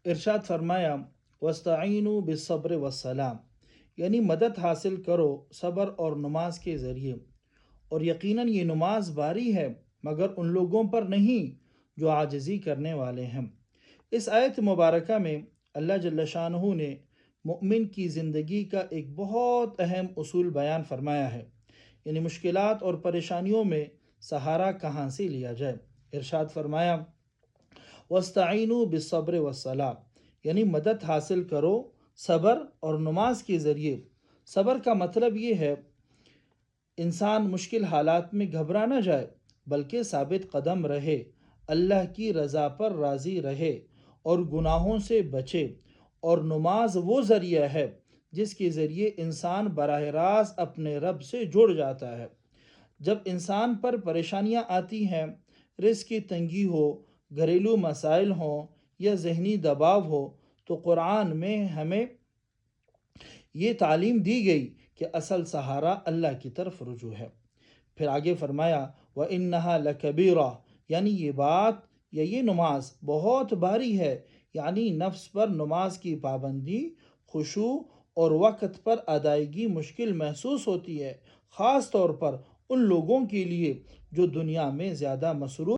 ارشاد فرمایا وَاسْتَعِینُوا بِالصَّبْرِ وَالصَّلَاةِ، یعنی مدد حاصل کرو صبر اور نماز کے ذریعے، اور یقیناً یہ نماز باری ہے مگر ان لوگوں پر نہیں جو عاجزی کرنے والے ہیں۔ اس آیت مبارکہ میں اللہ جل شانہ نے مؤمن کی زندگی کا ایک بہت اہم اصول بیان فرمایا ہے، یعنی مشکلات اور پریشانیوں میں سہارا کہاں سے لیا جائے۔ ارشاد فرمایا وَاسْتَعِینُوا بِالصَّبْرِ وَالصَّلَاةِ، یعنی مدد حاصل کرو صبر اور نماز کے ذریعے۔ صبر کا مطلب یہ ہے انسان مشکل حالات میں گھبرا نہ جائے بلکہ ثابت قدم رہے، اللہ کی رضا پر راضی رہے اور گناہوں سے بچے۔ اور نماز وہ ذریعہ ہے جس کے ذریعے انسان براہ راست اپنے رب سے جڑ جاتا ہے۔ جب انسان پر پریشانیاں آتی ہیں، رزق کی تنگی ہو، گھریلو مسائل ہوں یا ذہنی دباؤ ہو، تو قرآن میں ہمیں یہ تعلیم دی گئی کہ اصل سہارا اللہ کی طرف رجوع ہے۔ پھر آگے فرمایا وَإِنَّهَا لَكَبِيرَةٌ، یعنی یہ بات یا یہ نماز بہت بھاری ہے، یعنی نفس پر نماز کی پابندی، خشوع اور وقت پر ادائیگی مشکل محسوس ہوتی ہے، خاص طور پر ان لوگوں کے لیے جو دنیا میں زیادہ مصروف